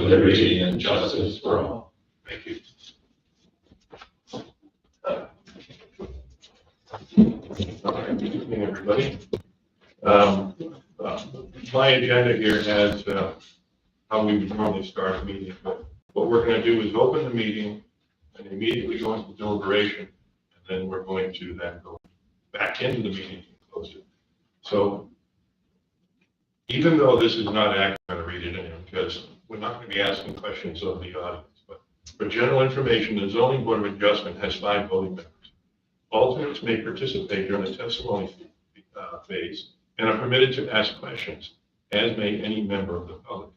liberty and justice for all. Thank you. All right, good evening, everybody. My agenda here has how we would normally start a meeting, but what we're going to do is open the meeting and immediately go into deliberation, and then we're going to then go back into the meeting and close it. So even though this is not accurate, I'm going to read it in because we're not going to be asking questions of the audience, but for general information, the Zoning Board of Adjustment has 5 voting members. Alternates may participate during the testimony phase and are permitted to ask questions, as may any member of the public.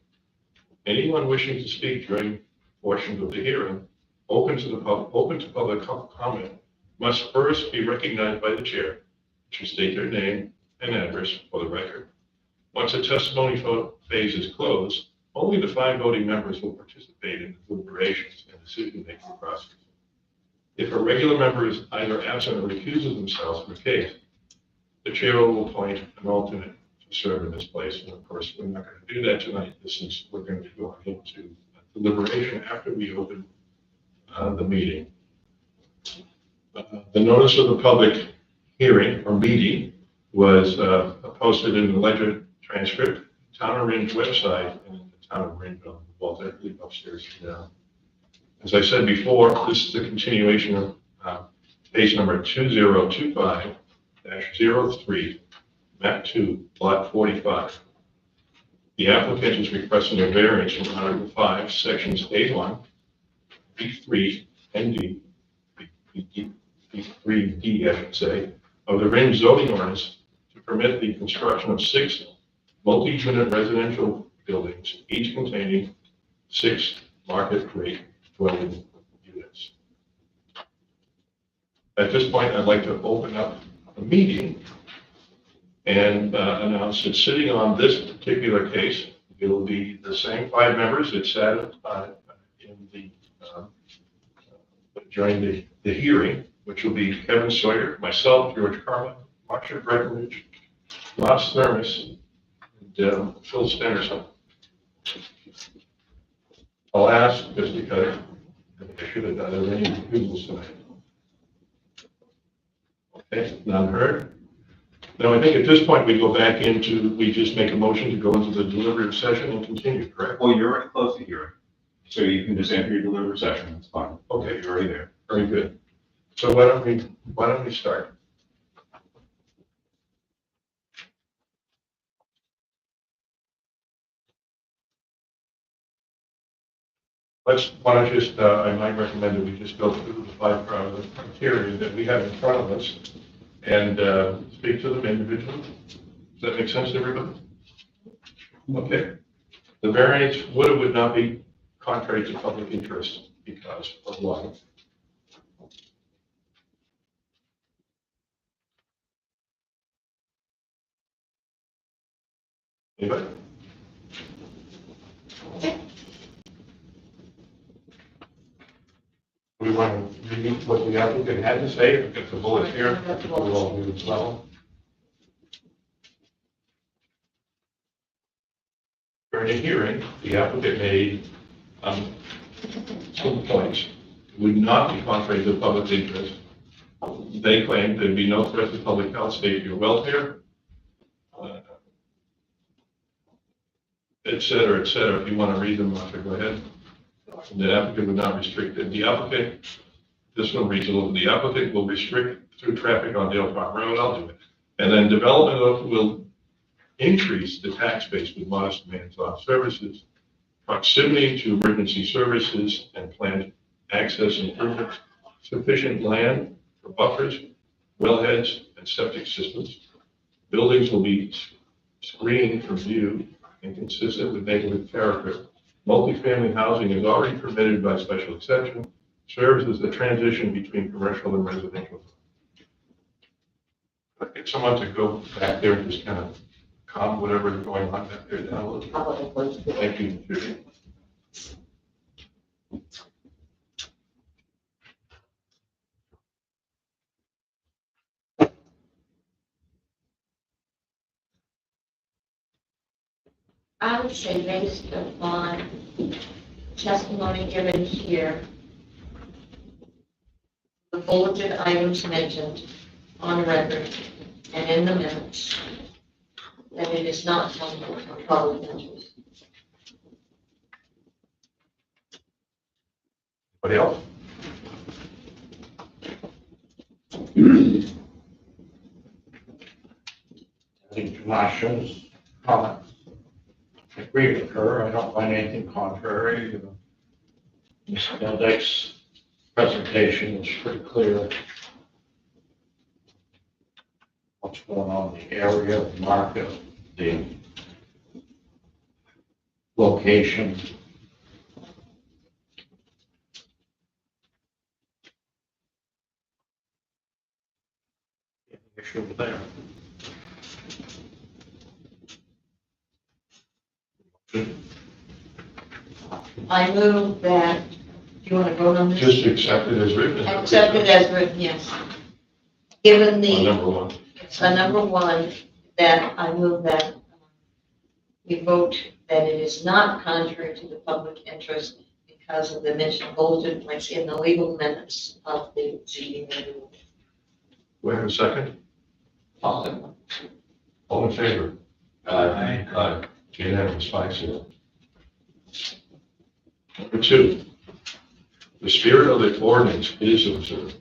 Anyone wishing to speak during portions of the hearing open to public comment must first be recognized by the chair to state their name and address for the record. Once the testimony phase is closed, only the 5 voting members will participate in the deliberations and decision-making process. If a regular member is either absent or recuses themselves from the case, the chair will appoint an alternate to serve in this place. And of course, we're not going to do that tonight. Since we're going to be going into deliberation after we open the meeting. The notice of the public hearing or meeting was posted in the Ledger transcript, Town of Ringe website, and the Town of Ringe on the wall, I believe upstairs now. As I said before, this is a continuation of case number 2025-03, map 2, lot 45. The applicant is requesting a variance from Article 5, sections A1, B3, and D, B3D, I should say, of the Ringe zoning ordinance to permit the construction of 6 multi-unit residential buildings, each containing 6 market rate dwelling units. At this point, I'd like to open up the meeting and announce that sitting on this particular case, it will be the same 5 members that sat in the during the hearing, which will be Kevin Sawyer, myself, George Carlin, Marcia Breckenridge, Ross Thermos, and Phil Stennerson. I'll ask, just because I should have done it, any refusals tonight. Okay, none heard. Now, I think at this point we go back into, we just make a motion to go into the deliberative session and continue, correct? Well, you're already close to hearing, so you can just enter your deliberative session. It's fine. Okay, You're already there. very good. So why don't we start? Why don't just, I might recommend that we just go through the 5 criteria that we have in front of us and speak to them individually. Does that make sense to everybody? Okay. The variance would or would not be contrary to public interest because of one. Anybody? We want to read what the applicant had to say. We've got the bullets here. We'll all do as well. During the hearing, the applicant made some points. It would not be contrary to public interest. They claimed there'd be no threat to public health, safety, or welfare, et cetera, et cetera. If you want to read them, Martha, go ahead. The applicant would not restrict it. The applicant, this one reads a little, the applicant will restrict through traffic on Dale Farm Road, I'll do it. And then development will increase the tax base with modest demands on services, proximity to emergency services and planned access improvements, sufficient land for buffers, wellheads, and septic systems. Buildings will be screened from view and consistent with neighborhood character. Multifamily housing is already permitted by special exception, serves as the transition between commercial and residential. I'd get someone to go back there and just kind of calm whatever is going on back there down a little. Thank you, Judy. I would say based upon testimony given here, the bulleted items mentioned on record and in the minutes, that it is not something of public interest. Anybody else? I think Tamasha's comments. I agree with her. I don't find anything contrary. Ms. Beldek's presentation is pretty clear. What's going on in the area, the market, the location. Issue there. I move that, do you want to vote on this? Just accept it as written. Accept it as written, yes. Given On the, number one. number one, that I move that we vote that it is not contrary to the public interest because of the mentioned bulleted points in the legal minutes of the ZBA. Wait a second. All All in favor? Aye. Aye. Unanimous, 5-0. Number two, the spirit of the ordinance is observed.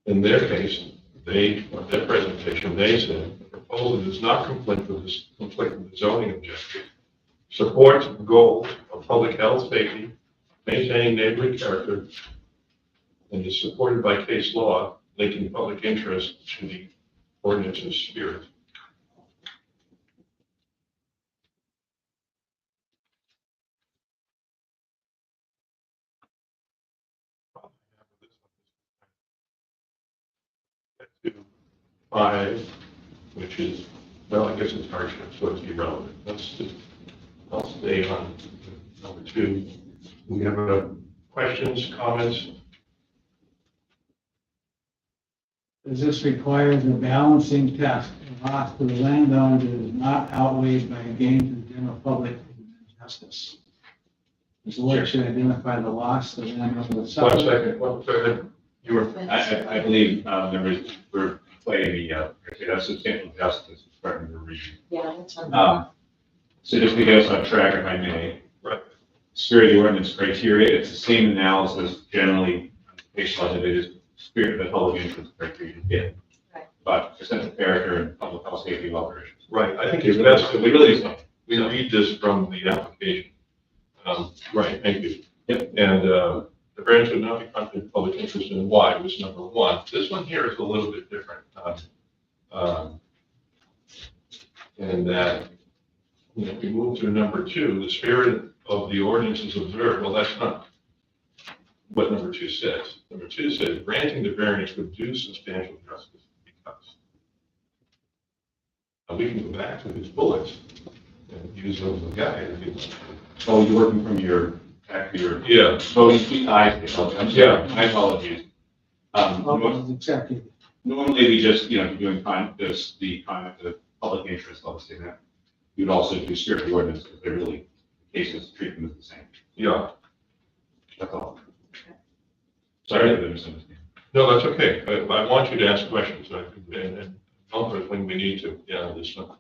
In their case, their presentation, they said, the proposal does not conflict with the zoning objective, supports the goals of public health, safety, maintaining neighborly character, and is supported by case law linking public interest to the ordinance's spirit. To 5, which is, well, I guess it's hardship, so it's irrelevant. I'll stay on number 2. We have questions, comments? Does this require the balancing test? The loss to the landowner is not outweighed by a gain to the general public and justice. The board should identify the loss to the landowner with 1 suffering. second, go ahead. You were, I believe we're playing that's substantial justice, part of the review. Yeah, that's on. So just to get us on track, if I may. Right. Spirit of the ordinance criteria, it's the same analysis generally, based on it is spirit of the public interest criteria again. Right. But essential character and public health, safety, welfare issues. right, I think it's best that We really don't. we read this from the application. Right, thank you. Yep. And the variance would not be contrary to public interest in why was number 1. This one here is a little bit different. And that, if we move to number 2, the spirit of the ordinance is observed. Well, that's not what number 2 says. Number 2 says granting the variance would do substantial justice because. Now we can go back to these bullets and use those as a guide if you want. Oh, you're working from your, back to your Yeah, voting sheet. I'm sorry, Yeah. my apologies. Executive. Normally we just, if you're doing the public interest, obviously that. You'd also do spirit of the ordinance because they're really, cases treat them as the same. yeah. That's all. Sorry for the misunderstanding. No, that's okay. I want you to ask questions and help us when we need to. Yeah, this one.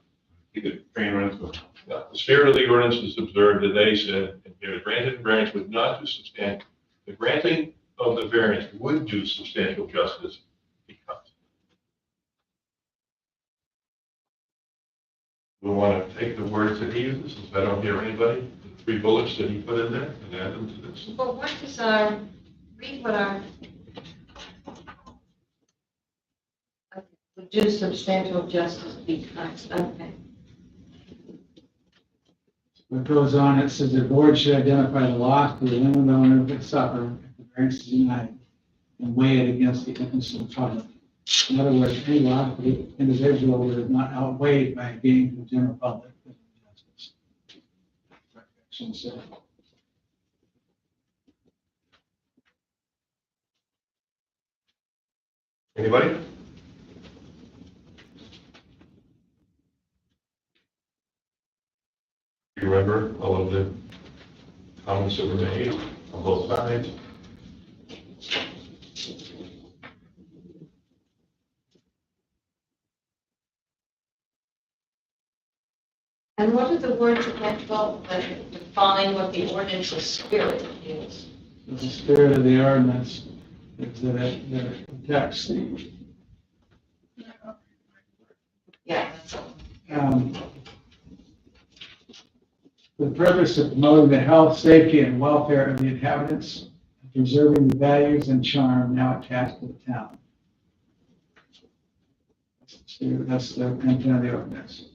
You could train runs with. Yeah, the spirit of the ordinance is observed, and they said, and here, granted variance would not do substantial, the granting of the variance would do substantial justice because. We want to take the words that he uses, if I don't hear anybody, the 3 bullets that he put in there, and add them to this. Well, what is our, read what our, would do substantial justice because, okay. What goes on, it says the board should identify the loss to the landowner with suffer if the variance is denied and weigh it against the interest of the public. In other words, any loss to the individual is not outweighed by a gain to the general public and justice. Section 7. Anybody? You remember all of the Comments that were made on both sides. And what are the words again, Bob, that define what the ordinance's spirit is? The spirit of the ordinance is that it protects the, Yeah, that's all. for the purpose of promoting the health, safety, and welfare of the inhabitants, and preserving the values and charm now attached to the town. That's the intent of the ordinance.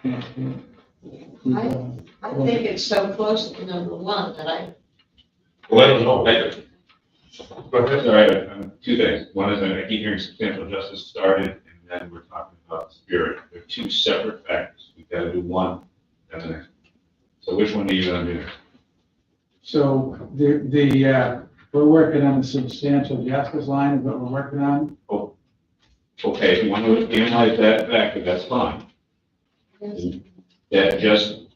I think it's so close to number one that I, Well, no, go ahead. All right, two things. One is I keep hearing substantial justice started, and then we're talking about spirit. They're two separate factors. We've got to do one, then the next. So which one do you want to do? So we're working on the substantial justice line is what we're working on. Okay, if you want to analyze that factor, that's fine. That just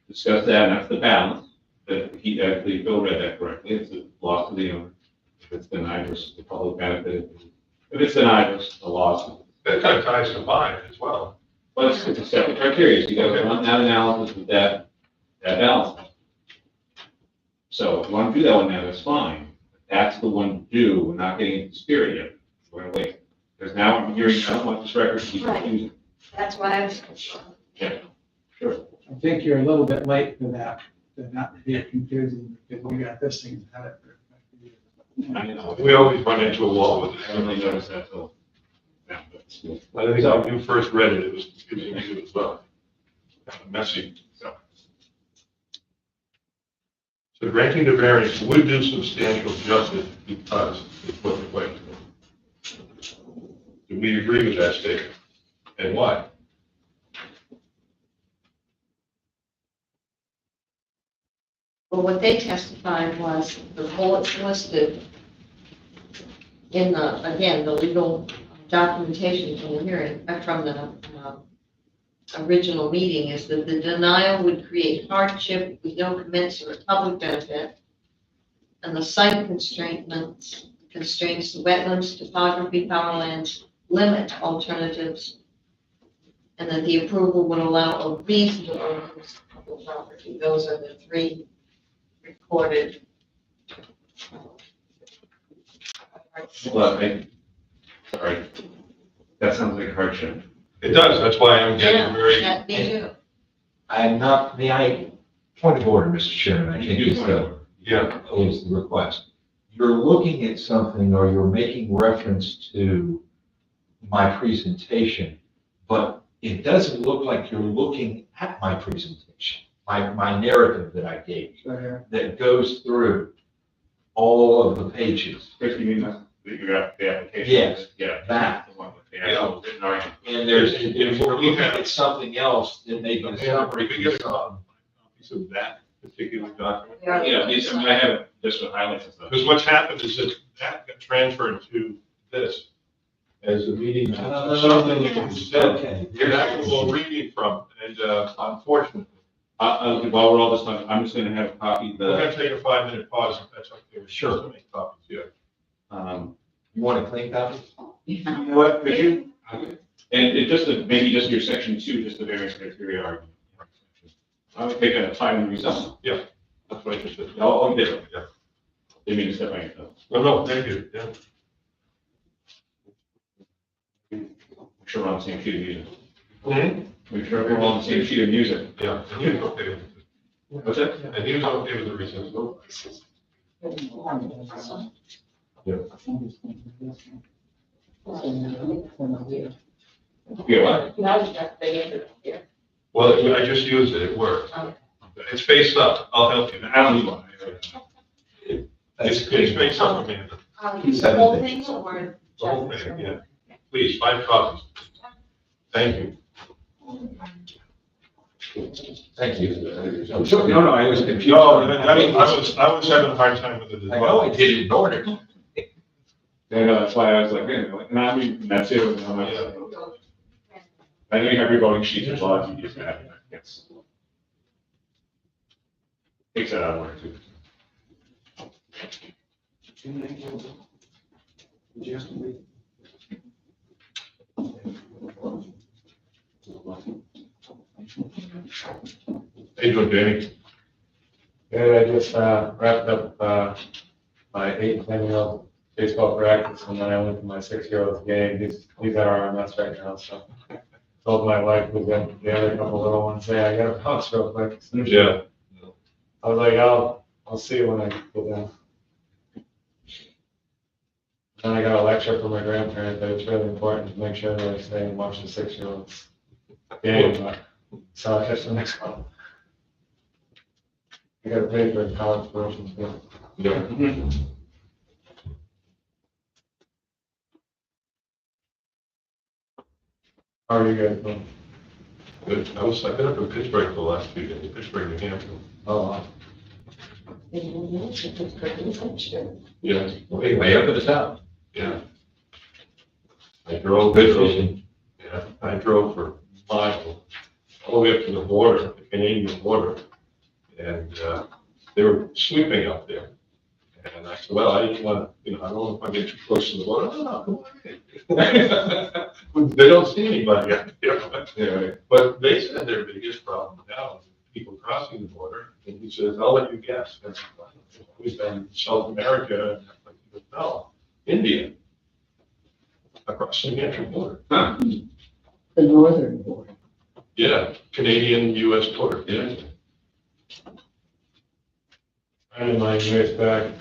discuss that, and that's the balance. That he actually, Bill read that correctly. It's a loss to the owner. If it's denied versus the public benefit. If it's denied versus the loss. That kind of ties to mine as well. But it's a separate criteria. So you got to run that analysis with that balance. So if you want to do that one now, that's fine. That's the one to do. We're not getting into spirit yet. We're going to wait. Because now I'm hearing, I don't want this record to keep confusing. that's why I was. Yeah, sure. I think you're a little bit late for that, to not be confusing, because we got this thing had it for. I know. We always run into a wall with I really it. noticed that till. Yeah, that's cool. I think when you first read it, it was confusing to you as well. Kind of messy. So, So granting the variance would do substantial justice because it's put in place. Do we agree with that statement? And why? Well, what they testified was the bullets listed in the, again, the legal documentation from the hearing, from the original meeting is that the denial would create hardship with no commensurate public benefit. And the site constraints, the wetlands, topography, power lands, limit alternatives. And that the approval would allow a reasonable use of the property. Those are the three recorded. well, sorry. That sounds like hardship. It does, that's why I'm getting very, Yeah, me too. I'm not, may I, point of order, Mr. Chairman, I think You is do the, yeah, is the request. You're looking at something or you're making reference to my presentation, but it doesn't look like you're looking at my presentation, my narrative that I gave, So here, that goes through all of the pages. Chris, you mean the application? Yes. Yeah. That. The one with the actual written argument. And there's, if we're looking at something else, then maybe the summary we can get a some. piece of that particular document. Yeah, I mean, I have it just with highlights and stuff. Because what's happened is that that got transferred to this as a meeting minutes. Something that was said, Okay. that's what we're reading from, and unfortunately, While we're all this time, I'm just gonna have a copy of we're the, gonna take a 5-minute pause if that's okay. Sure. So many copies, yeah. You want a clean copy? What, could you? And it just, maybe just your section 2, just the various criteria argument. I would take a 5 minute recess. That's what I just said. I'll get it. Yeah. Didn't mean to step on yourself. No, thank you, yeah. Make sure we're on the same sheet of music. Mhm. Make sure we're all on the same sheet of music. Yeah, and he was okay with it. What's that? And he was okay with the recess. Yeah, what? Well, I just used it, it worked. It's face up, I'll help you. I don't need one. It's face up, Amanda. The whole thing or? The whole thing, yeah. Please, 5 copies. Thank you. Thank you. No, I was confused. No, I was having a hard time with it as I well. know I did it in order. Yeah, no, that's why I was like, and I mean, that's it. I'm like, I know you have your voting sheets as well, you just have, yes. Takes that out of order too. Hey, you doing, Jamie? Good, I just wrapped up my 8 and 10-year-old baseball practice, and then I went to my 6-year-old's game. He's at RMS right now, so told my wife we've got the other couple little ones, hey, I gotta bounce real quick. Yeah. I was like, I'll see you when I get down. Then I got a lecture from my grandparents that it's really important to make sure that I stay and watch the 6-year-old's game. So I guess the next one. I got to pay for college tuition too. Yeah. How are you guys doing? Good. I've been up in Pittsburgh for the last few days, Pittsburgh, New Hampshire. Oh, wow. Yeah. Way up at the top. Yeah. I drove for miles, all the way up to the border, the Canadian border, and they were sweeping up there. And I said, well, I didn't want to, I don't know if I get too close to the border. Oh, come on in. They don't see anybody out there. Yeah, But they said their biggest problem now is people crossing the border. And he says, I'll let you guess. We've been South America, and I'm like, no, India, across the New Hampshire border. huh, The northern border. Yeah, Canadian-US border, yeah. Friend of mine years back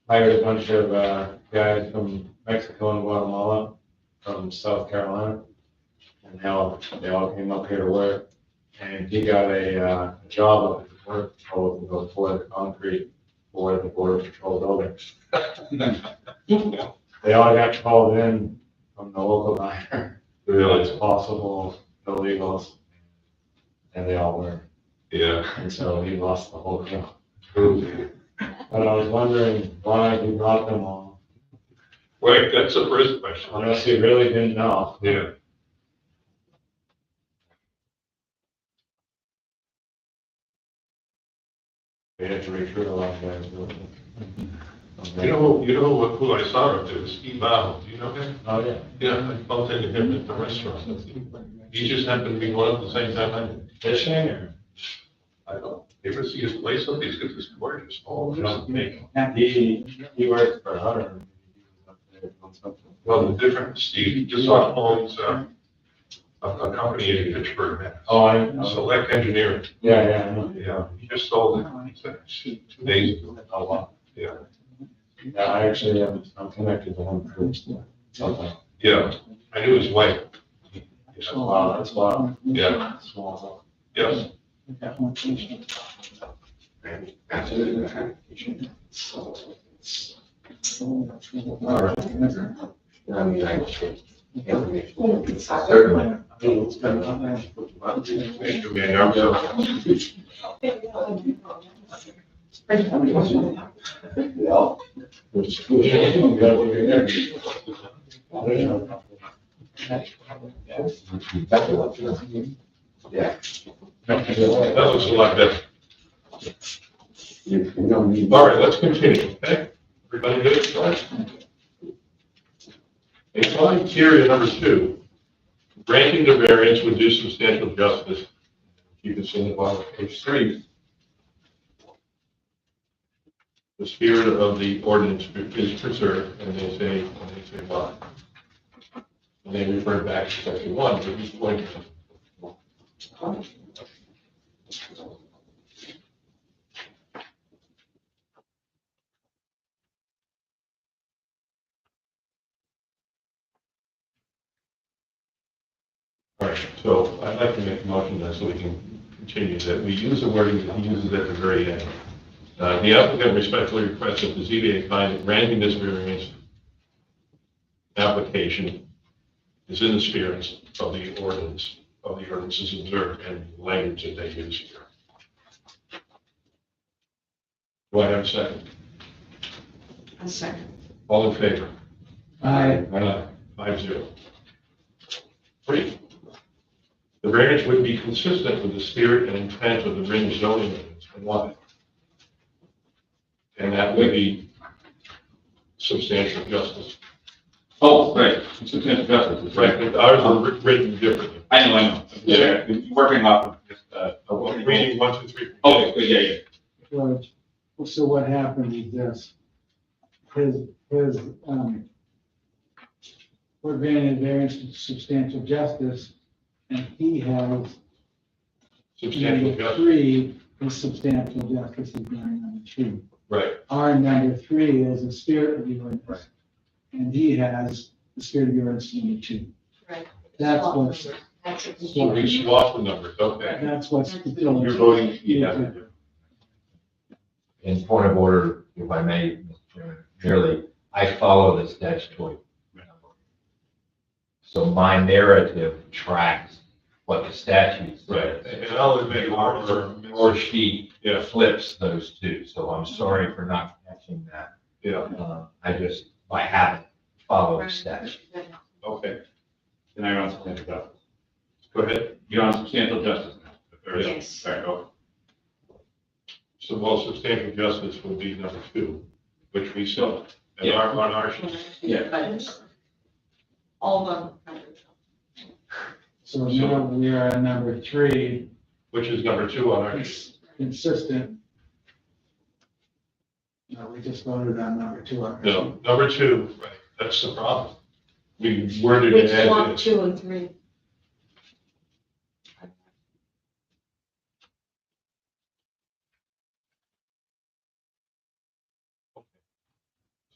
hired a bunch of guys from Mexico and Guatemala, from South Carolina, and they all came up here to work. And he got a job up at the border patrol to go pour the concrete for the border patrol buildings. They all got called in from the local diner. Really? It's possible illegals, and they all were. Yeah. And so he lost the whole deal. But I was wondering why he brought them all, Right, that's the first question. unless he really didn't know. Yeah. We had to recruit a lot of guys. You know who I saw up there, Steve Bauer, do you know him? Oh, yeah. Yeah, I bumped into him at the restaurant. He just happened to be going up at the same time I did. Fishing or? I don't know. You ever see his place up? He's got this gorgeous home. He worked for Hunter. Well, the different, Steve just owns a company in Pittsburgh, Mass. Oh, I know. Select Engineering. Yeah, I know. Yeah, he just sold it, he said, 2 days ago. Oh, wow. Yeah. Yeah, I actually I'm connected to him through something. Yeah, I knew his wife. Yeah. Wow, that's wild. Yeah, Small. yes. All right. Certainly. Thank you, man. I'm so- That looks a lot better. All right, let's continue, okay? Everybody good? All right. Criteria number 2, granting the variance would do substantial justice. You can see in the bottom of page 3. The spirit of the ordinance is preserved, and they say why. And they refer back to section 1, but he's pointing. All right, so I'd like to make a motion then so we can continue that. We use the wording that he uses at the very end. The applicant respectfully requests that the ZBA find that granting this variance application is in the spirit of the ordinances observed and language that they use here. Do I have a second? A second. All in favor? Aye. 5-0. 3, the variance would be consistent with the spirit and intent of the written zoning ordinance and why? And that would be substantial justice. Oh, right, substantial justice. is Right, but ours are written differently. I know. Yeah. Working off of just, Reading 1, 2, 3. Oh, yeah. George, so what happened is this. We're granted variance to substantial justice, and he has Substantial number justice, 3 is substantial justice is number 2. right. Our number 3 is the spirit of the ordinance, and he has the spirit of the ordinance number 2. Right. That's what's, That's it. So we swapped the numbers, okay. that's what's. You're voting, yeah. In point of order, if I may, Mr. Chairman, merely, I follow the statutory. So my narrative tracks what the statute Right, says. and I'll admit, Or she yeah, flips those two, so I'm sorry for not catching that. yeah, I just, by habit, follow the statute. okay, Then you're on substantial justice. go ahead. You're on substantial justice now. Yes. All right, go. So, well, substantial justice would be number 2, which we still, and Yeah. on our sheet. Yeah. But all of them. So now we are at number 3, Which is number 2 on our sheet. it's consistent. No, we just voted on number 2 already. No, number 2, right, that's the problem. We worded Which it one, as 2 and 3?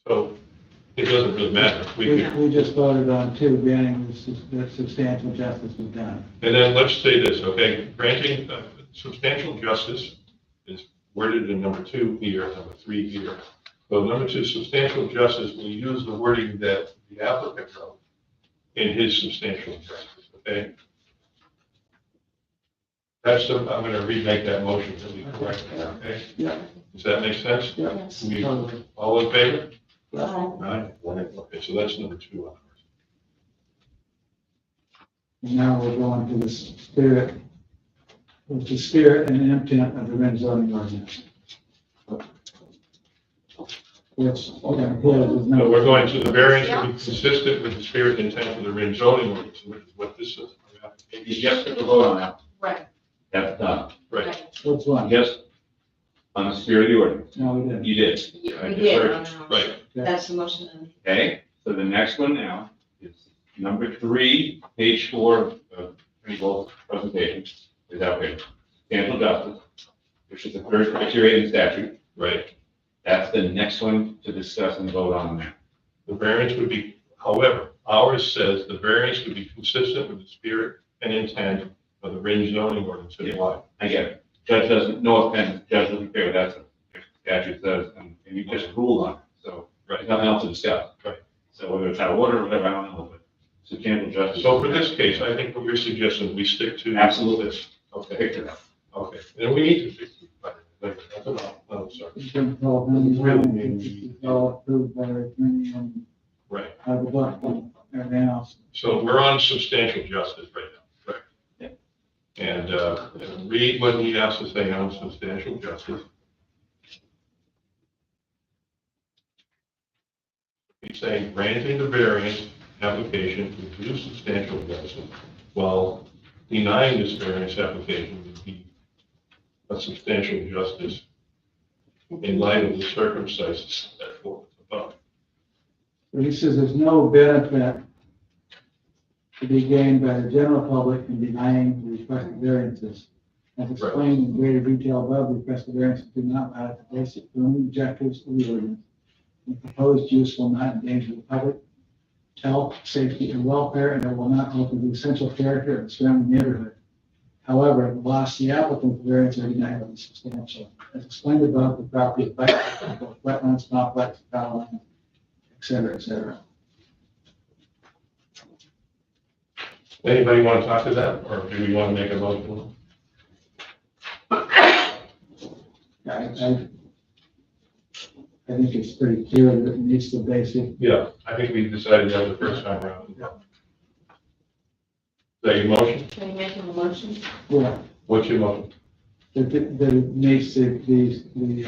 so it doesn't really matter. We just voted on 2, granting that substantial justice was done. And then let's say this, okay, granting substantial justice is worded in number 2 here, number 3 here. So number 2, substantial justice, we use the wording that the applicant wrote in his substantial justice, okay? That's the, I'm gonna remake that motion really correctly, okay? Yeah. Does that make sense? Yes. We- Totally. All in favor? Uh, Right. Okay, so that's number 2 on ours. And now we're going to the spirit, with the spirit and intent of the Ren zoning ordinance. Which, is No, no. we're going to the variance to be consistent with the spirit and intent of the Ridge zoning ordinance, which is what this is. You just took a vote on that. Right, That's done. Right, Which one? Just on the spirit of the ordinance. No, we didn't. You did. we I just did, heard on you. ours. right. That's the motion. Okay, so the next one now is number 3, page 4 of Regal's presentation, is out there. Substantial justice, which is the third criteria in statute. Right. That's the next one to discuss and vote on now. The variance would be, however, ours says the variance would be consistent with the spirit and intent of the Ridge zoning ordinance. And why? I get it. Judge doesn't, no offense, judge doesn't care what that's what the statute says, and you just ruled on it, so there's nothing else to discuss. Right. So whether it's out of order or whatever, I don't know, but substantial justice. So for this case, I think what you're suggesting, we stick to. Absolutely. this. Okay, Pick it up. okay. And we need to fix it. That's enough. Oh, sorry. It's been told, and it's all approved by the committee and Right. by the book and everything else. So we're on substantial justice right now, correct? Yeah. And read what he has to say on substantial justice. He's saying granting the variance application to do substantial justice, while denying this variance application would be a substantial justice in light of the circumstances set forth above. But he says there's no benefit to be gained by the general public in denying the requested variances. As explained in greater detail above, requested variances do not violate the basic objectives of the ordinance. The proposed use will not endanger the public health, safety, and welfare, and it will not alter the essential character of the surrounding neighborhood. However, the loss to the applicant for variance are denied is substantial. As explained above, the property is vital to both wetlands, complex, power lines, et cetera, et cetera. Anybody want to talk to that, or do we want to make a motion? I think it's pretty clear that it meets the basic. Yeah, I think we decided that the first time around. Is that your motion? Can you make a motion? Yeah, What's your motion? that makes the, We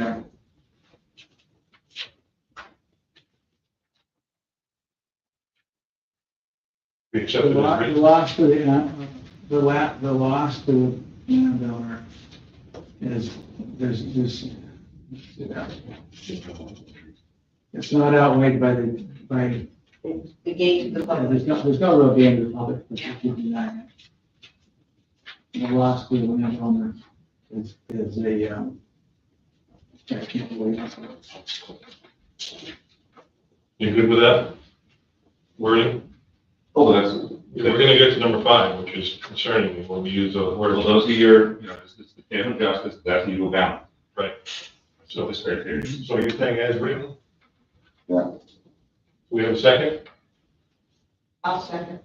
the accept it as written. loss to the loss to the landowner is, it's not outweighed by The gate to the public. there's no real gain to the public, but you keep denying it. The loss to the landowner is I can't believe it. You good with that? Wording? Oh, that's, We're gonna get to number 5, which is concerning me when we use those well, words. those are your, this is the standard justice, that's the legal balance. Right. So this criteria. So you're saying as written? Yeah. We have a second? I'll second.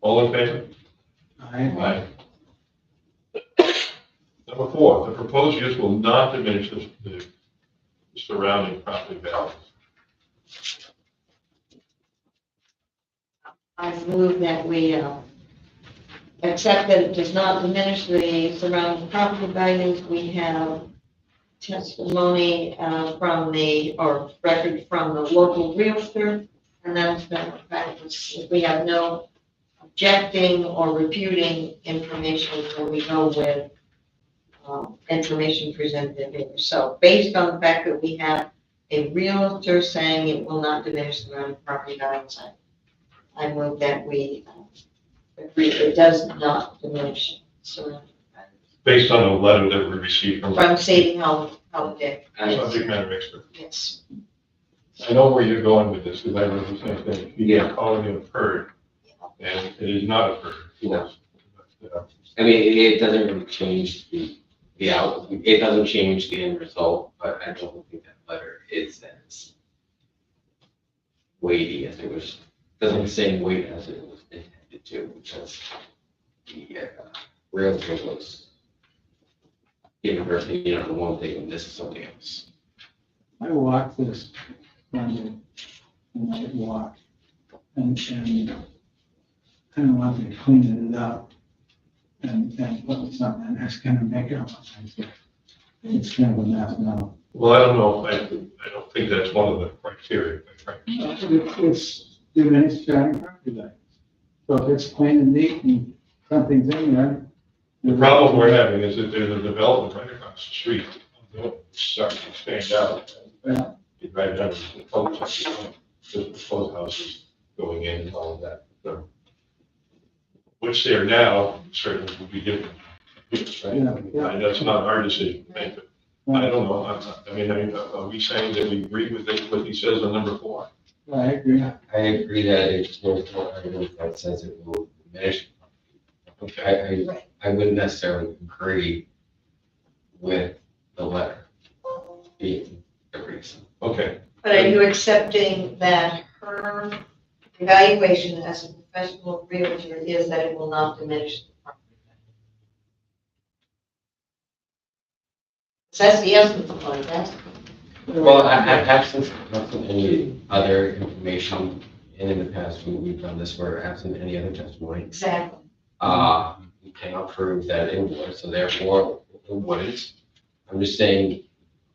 All in favor? I, Number 4, the proposed use will not diminish the surrounding property values. I move that we accept that it does not diminish the surrounding property values. We have testimony from or record from the local realtor, and that's been a practice. If we have no objecting or refuting information, then we go with information presented here. So based on the fact that we have a realtor saying it will not diminish the surrounding property values, I move that we agree it does not diminish surrounding values. Based on a letter that we received from From Sadie Holiday. subject matter expert. Yes. I know where you're going with this, because I wrote the same thing. You are calling it a PERD, and it is not a PERD. No. I mean, it doesn't really change the out, it doesn't change the end result, but I don't think that letter is as weighty as it was, doesn't have the same weight as it was intended to, because the realtor was giving her opinion on one thing and this is something else. I walked this Sunday, and I walked, and kind of wanted to clean it up and put something, and that's kind of make it, it's kind of a mess now. Well, I don't know, I don't think that's one of the criteria, quite frankly. It's diminished surrounding property values. So if it's clean and neat and something's in there. The problem we're having is that there's a development right across the street, starting to expand out. Yeah. You drive down the cul-de-sac, the proposed houses going in and all of that. So, what's there now certainly will be different. Yeah. And that's not our decision to make, but I don't know, I mean, are we saying that we agree with what he says on number 4? I agree. I agree that it's there's no argument that says it will diminish. I wouldn't necessarily agree with the letter being the reason. Okay, But are you accepting that her evaluation as a professional realtor is that it will not diminish the property value? So that's the essence of what that's. Well, absent any other information, and in the past, we've done this where absent any other testimony, Exactly. we cannot prove that it was, so therefore it wouldn't. I'm just saying,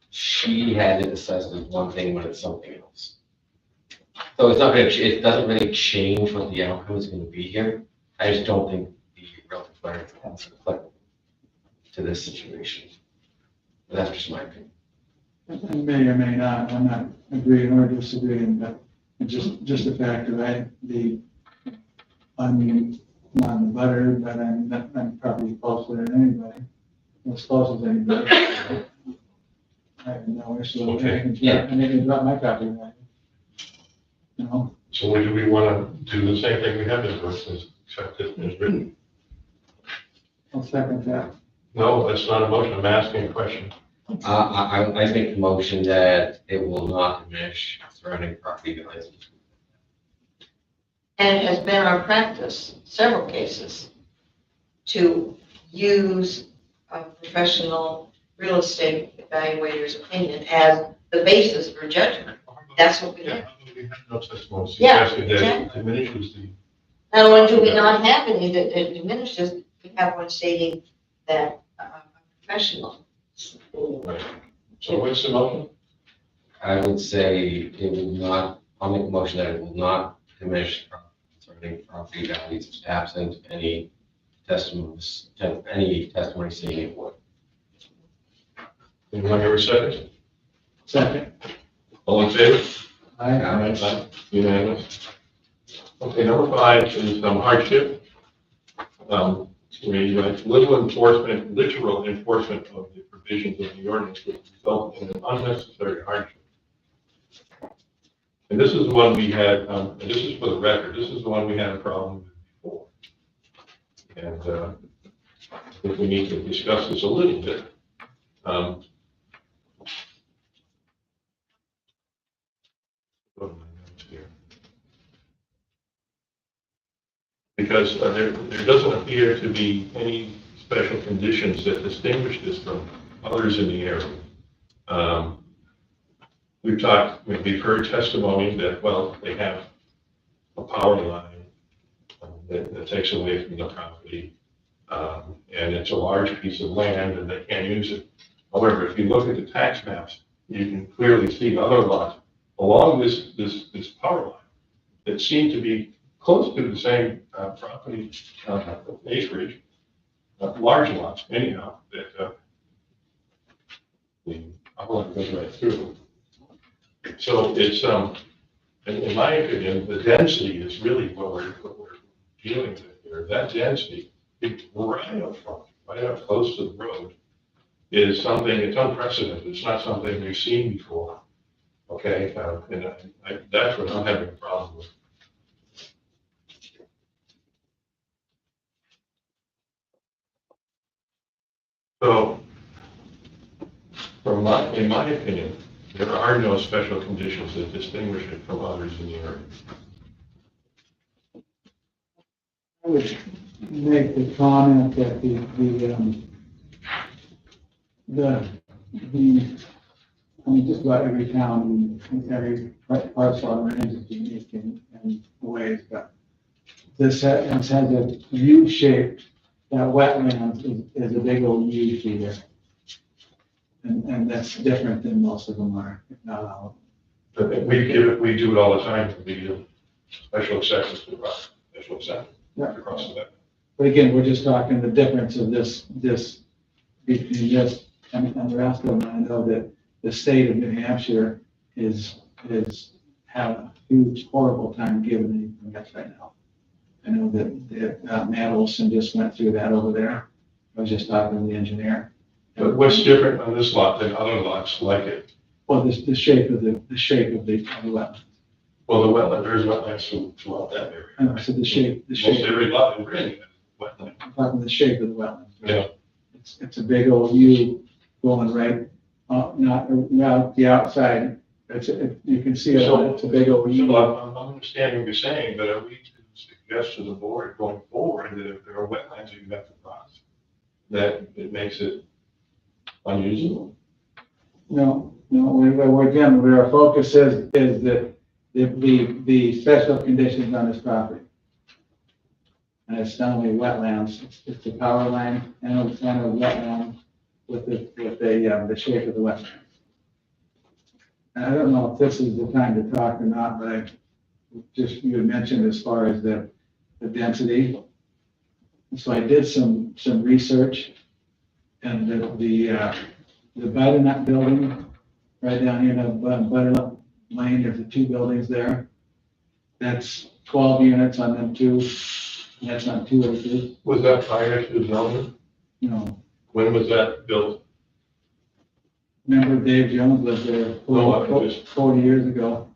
she had it assessed as one thing when it's something else. So it's not gonna, it doesn't really change what the outcome is gonna be here. I just don't think the relative variance is applicable to this situation. But that's just my opinion. I may or may not, I'm not agreeing or disagreeing, but just the fact that I'm not the butter, but I'm probably closer than anybody, as close as anybody. I have no issue with Okay. anything about my property value. You know, so do we want to do the same thing we have been doing, is accept it as written? I'll second that. No, that's not a motion, I'm asking a question. I make the motion that it will not diminish surrounding property values. And it has been our practice, several cases, to use a professional real estate evaluator's opinion as the basis for judgment. That's what we do. Yeah, we have no testimony Yeah, suggesting that it exactly. diminishes the, Not only do we not have any that diminishes, we have one stating that a professional. Right. So what's the motion? I would say it will not, I'll make a motion that it will not diminish concerning property values absent any testimony seen in court. Anyone here a second? Second. All in favor? Aye. Unanimous. Okay, number 5 is hardship. Literal enforcement of the provisions of the ordinance would result in an unnecessary hardship. And this is the one we had, and this is for the record, this is the one we had a problem with before. And I think we need to discuss this a little bit. What are my notes here? Because there doesn't appear to be any special conditions that distinguish this from others in the area. We've heard testimony that, well, they have a power line that takes away from the property, and it's a large piece of land and they can't use it. However, if you look at the tax maps, you can clearly see other lots along this power line that seem to be close to the same property acreage, large lots anyhow, that the power line goes right through. So it's, in my opinion, the density is really what we're dealing with here. That density, right up front, right up close to the road, is something, it's unprecedented. It's not something we've seen before. Okay, and that's what I'm having a problem with. So, in my opinion, there are no special conditions that distinguish it from others in the area. I would make the comment that I mean, just about every town and every parcel of land is unique in ways, but this has a U-shaped, that wetland is a big old U feeder. And that's different than most of them are, if not all of them. But we do it all the time for the special exceptions to the special exception across the back. But again, we're just talking the difference of this between this and the rest of them. I know that the state of New Hampshire is having a huge, horrible time giving any permits right now. I know that Matt Olson just went through that over there. I was just talking to the engineer. But what's different on this lot than other lots like it? Well, the shape of the wetland. Well, the wetland, there's wetlands throughout that area. I know, so the shape. Most every lot in Brittany has wetland. I'm talking the shape of the wetland. Yeah. It's a big old U going right, not the outside. You can see it, it's a big old U. So I'm understanding what you're saying, but are we to suggest to the board going forward that if there are wetlands you have to cross, that it makes it unusable? No, again, where our focus is that the special conditions on this property. And it's not only wetlands, it's the power line and it's kind of wetland with the shape of the wetland. And I don't know if this is the time to talk or not, but you had mentioned as far as the density. So I did some research, and the Butternut building, right down here, Butternut Lane, there's the 2 buildings there. That's 12 units on them 2. That's on 2 acres. Was that prior to zoning? No, When was that built? remember Dave Jones lived there No, I just- 40 years ago.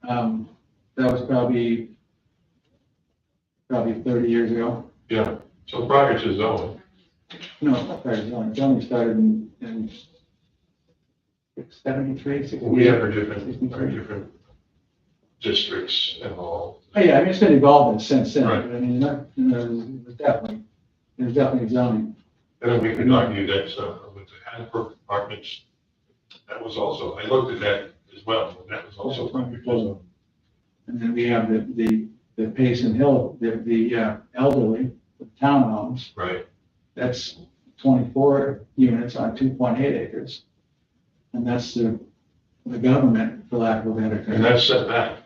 That was probably 30 years ago. Yeah, so prior to zoning. No, sorry, zoning started in 73, 68. We have our different districts and all. Oh, yeah, I mean, it's been evolving since then. Right. But I mean, there's definitely zoning. And then we could argue that with the Hanford apartments, that was also, I looked at that as well, and that was also prior to zoning. And then we have the Payson Hill, the elderly, the townhomes. Right. That's 24 units on 2.8 acres. And that's the government, for lack of a better And term. that's set back.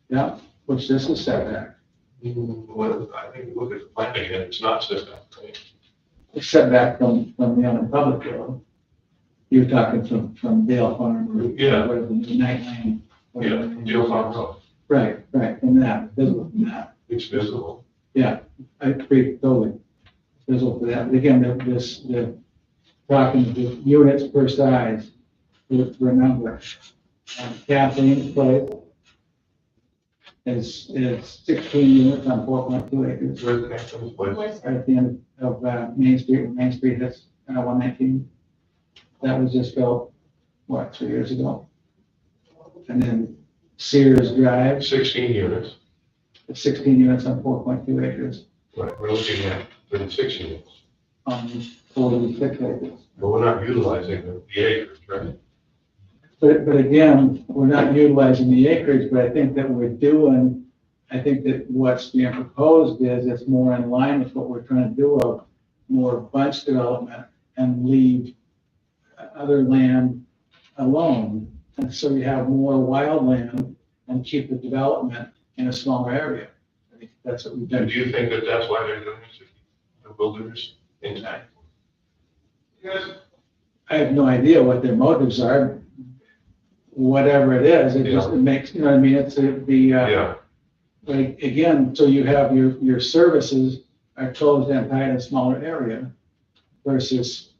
Yeah, which this is setback. Well, I think look at the plan again, it's not set back, right? It's setback from the other public road. You're talking from Dale Farm or Yeah. whatever, the Night Lane. whatever Yeah, the name Deal is. Farm Road, Right, from that, visible from that. it's visible. I agree totally. Visible for that. But again, the talking the units per size, remember, Kathleen's place is 16 units on 4.2 acres. Where's the next one? Place? Right at the end of Main Street, when Main Street hits 119. That was just built, 3 years ago? And then Sears Drive, 16 units, 16 units on 4.2 acres, right, we're looking at 36 units, on 46 acres. but we're not utilizing the acres, right? But again, we're not utilizing the acreage, but I think that what's being proposed is it's more in line with what we're trying to do of more bunch development and leave other land alone. And so you have more wild land and keep the development in a smaller area. I think that's what we've And done. do you think that that's why they're doing this, to keep the wilderness intact? Yes. I have no idea what their motives are. Whatever it is, it just, it makes, you know what I mean? It's Yeah, like, again, so you have your services are closed and tied in a smaller area versus.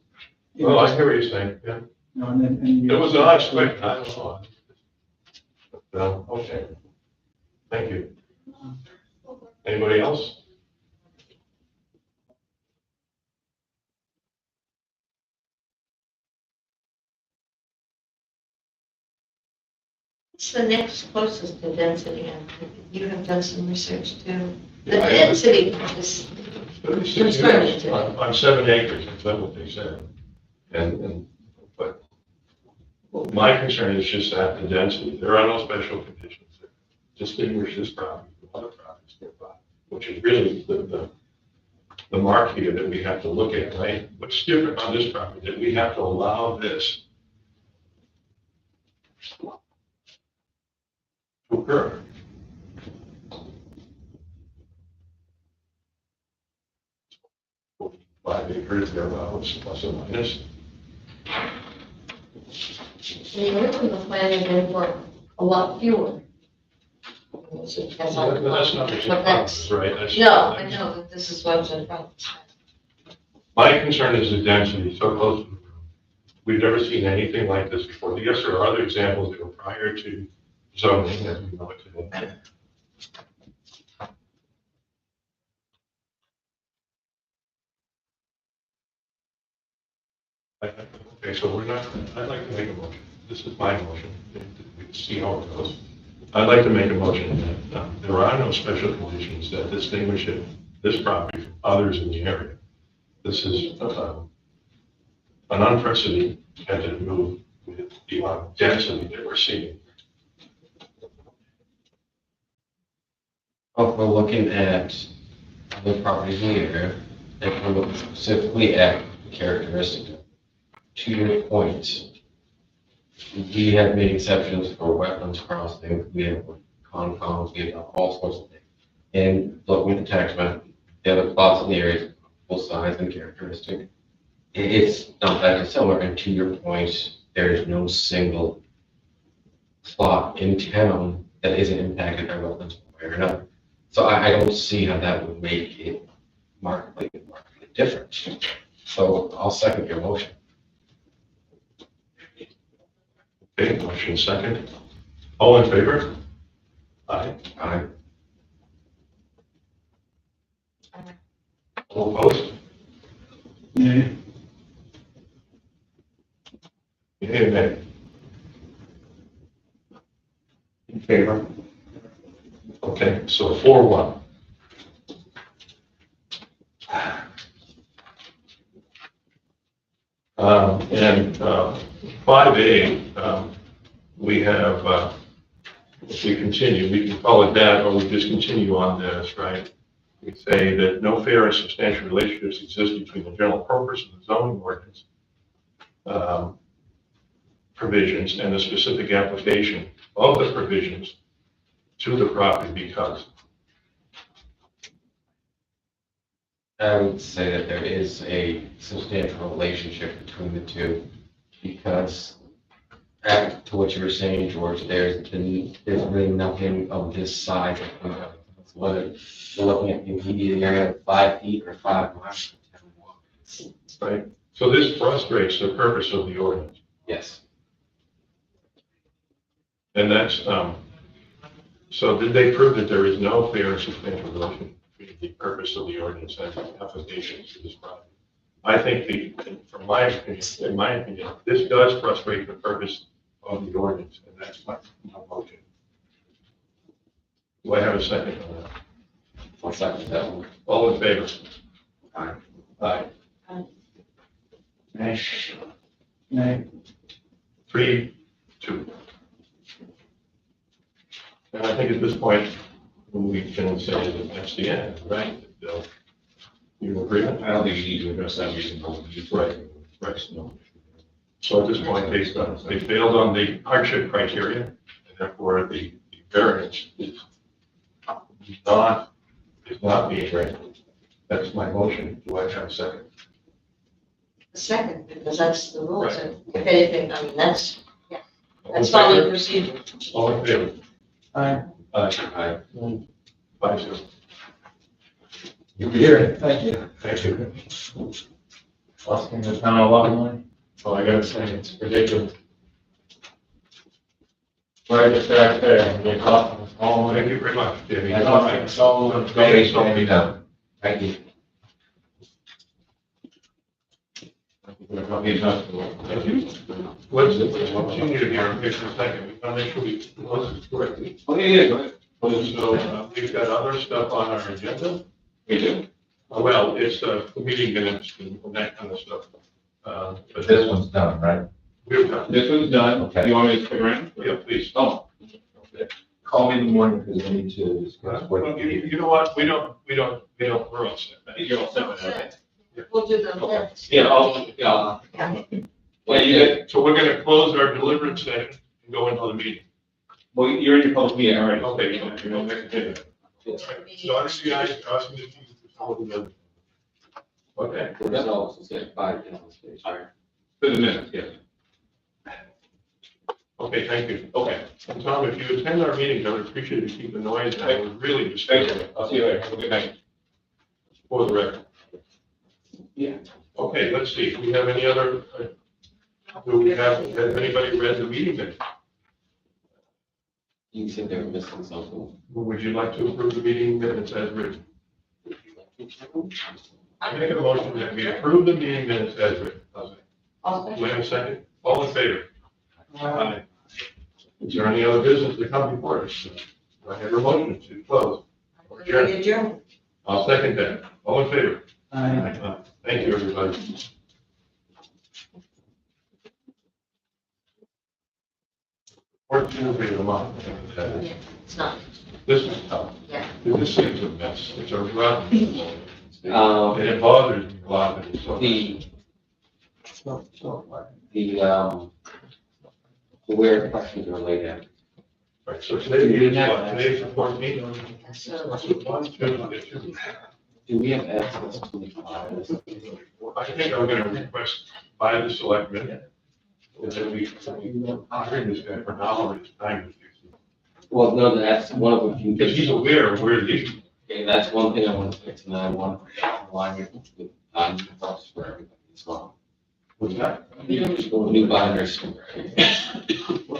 you know, well, I hear what you're saying, yeah. you know, and It was an unexpected, I don't know. But, okay. Thank you. Anybody else? What's the next closest to density? And you have done some research too. The Yeah, I- density is, 36 Concerning units to me. on 7 acres, that's what they said. But my concern is just that the density, there are no special conditions that distinguish this property from other properties nearby, which is really the mark here that we have to look at, right? What's different on this property, that we have to allow this to occur? Five acres, thereabouts, plus or minus. the original plan is in for a lot fewer. So that's all- But that's not what But that's- you're right? That's- No, I know, but this is what's in front. My concern is the density, so close to the road. We've never seen anything like this before. Yes, there are other examples that were prior to zoning, as we know it today. Okay, so we're not, I'd like to make a motion. This is my motion. We can see how it goes. I'd like to make a motion that there are no special conditions that distinguish this property from others in the area. This is an unprecedented move with the amount of density that we're seeing. If we're looking at other properties in the area, and we're looking specifically at characteristics, to your point, we have made exceptions for wetlands crossing, we have concoms, we have all sorts of things. And looking at the tax map, the other plots in the area, full size and characteristic, it's not that dissimilar. And to your point, there is no single plot in town that isn't impacted by wetlands one way or another. So I don't see how that would make it markedly different. So I'll second your motion. Okay, motion second. All in favor? Aye. I All opposed? Yeah, Yea or nay? In favor? Okay, so 4-1. And 5A, we have, if we continue, we can call it that, or we just continue on this, right? we say that no fair and substantial relationships exist between the general purpose of the zoning ordinance provisions and the specific application of the provisions to the property because. I would say that there is a substantial relationship between the two, because back to what you were saying, George, there's really nothing of this size. Whether you're looking at the immediate area of 5 feet or 5 miles. Right. So this frustrates the purpose of the ordinance. Yes. And that's, so did they prove that there is no fair and substantial relation between the purpose of the ordinance and the application to this property? I think from my opinion, this does frustrate the purpose of the ordinance, and that's my motion. Do I have a second on that? I'll second that one. All in favor? Aye. Aye. Nay. Nay. 3-2. And I think at this point, we can say that that's the end, right? Bill, you agree? I don't think you need to address that reason. Right, right. No. So at this point, they failed on the hardship criteria, and therefore the variance is not being granted. That's my motion. Do I have a second? A second, because that's the rules, Right. and if anything, I mean, that's All in following favor? procedure. All in favor? Aye. Aye. 5-0. You hear it, thank you. Thank you. Costing the town a lot of money. Oh, I gotta say, it's ridiculous. Right, it's back there, they cost us all Thank money. you very much, Jamie. I don't think so. Okay, so we know. Thank you. Thank you. Let's continue here in just a second. We want to make sure we close this correctly. Oh, yeah, go ahead. So we've got other stuff on our agenda. We do. Well, it's the meeting minutes and that kind of stuff. But This one's done, right? we've done. This one's done. Okay. You want me to stick around? Yeah, please. Oh, Call me in the morning because I need to discuss what Well, you know what? We don't, we're all set. you're all set with that. We'll do the minutes. Yeah, yeah. Well, you get, So we're going to close our deliberate session and go into the meeting. well, you're in your public meeting, all right. Okay. You're no next agenda. So I see you guys asking if you follow the minutes. Okay. The results is at 5 gallons, right? For the minutes, yes. Okay, thank you. Okay, And Tom, if you attend our meetings, I would appreciate if you keep the noise down. It would really thank disturb you. I'll see you later. Have a good night. for the record. Yeah. Okay, let's see. Do we have any other, has anybody read the meeting minutes? You said they were missing something. Would you like to approve the meeting minutes as written? I make a motion that we approve the meeting minutes as written. How's that? Do we have a second? All in favor? Aye. Is there any other business to come before us? Do I have a motion to close? We adjourn. I'll second that. All in favor? Aye. Thank you, everybody. Fortunately, the month. Yeah, it's not, This is tough. yeah. This thing's a mess. It's a rotten. And Um, it bothers me a lot, but it's so. Where questions are laid out. Right, so today is what? Today's the 14th? So, One, two. Do we have access to the files? I think I'm gonna request by the selectmen. And then we hire this guy for an hour at a time. Well, no, that's one of the few. Because he's aware of where the issue. Okay, that's one thing I want to fix, and I want to align with bucks for everybody as well. What's that? New binders for everybody.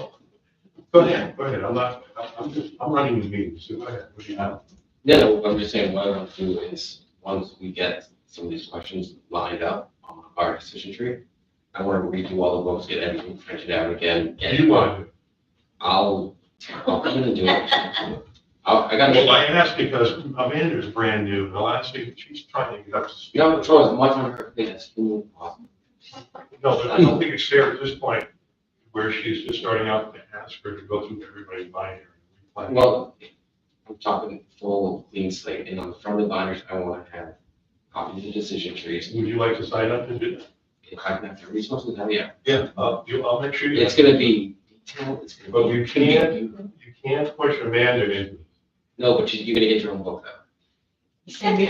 Go ahead, I'm running the meeting, so go ahead. What do you have? Yeah, no, I'm just saying, what I want to do is, once we get some of these questions lined up on our decision tree, I want to redo all the books, get everything printed out again. What do you want to do? I'll come in and do it. I got. Well, I asked because Amanda's brand new, and the last thing, she's trying to get up to speed. You have to throw as much on her plate as humanly possible. No, but I don't think it's fair at this point, where she's just starting out to ask her to go through everybody's binder. Well, I'm talking full clean slate, and on the front of the binders, I want to have copies of the decision trees. Would you like to sign up to do that? Are we supposed to have, yeah, Yeah. I'll make sure you. it's gonna be detailed, it's gonna But be. you can't push Amanda into it. No, but you're gonna get your own book though. He's gonna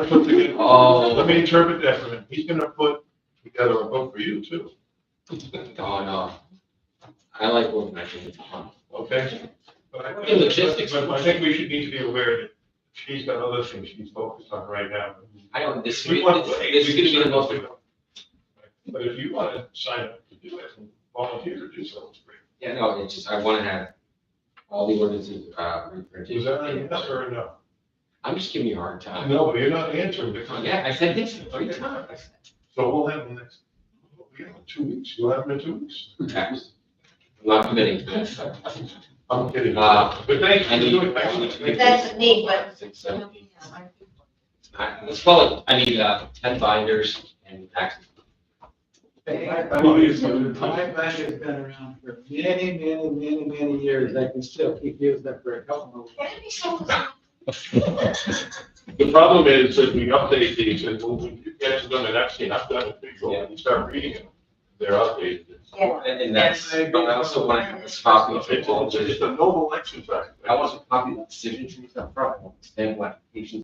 put together, Oh. let me interpret that for him. He's gonna put together a book for you too, Oh, no. I like organizing, it's fun. okay? But I The logistics. But I think we should need to be aware that she's got other things she's focused on right now. I don't If disagree, you want- this is gonna be the most, But if you wanna sign up to do it and volunteer to do so, it's great. yeah, no, it's just, I wanna have all the ordinances, reprinted. Is that a yes or a no? I'm just giving you a hard time. No, but you're not answering the Yeah, I said this 3 times. So we'll have them next, we have 2 weeks, you'll have them in 2 weeks. Tax. I'm not committing to this. I'm kidding. Uh, But thank I you need- for doing that. That's neat, but. 6, 7, 8. Let's call it, I need, 10 binders and taxes. My banner's been around for many years. I can still keep using it for a couple of. Can it be so? The problem is that we update these, and when we get to them, and I've seen, I've done it before, when you start reading them, they're updated. Yeah. And that's, but I also want to have this copy of It's all it's the, just a noble exercise. I want a copy of the decision trees up front, I want the stamp applications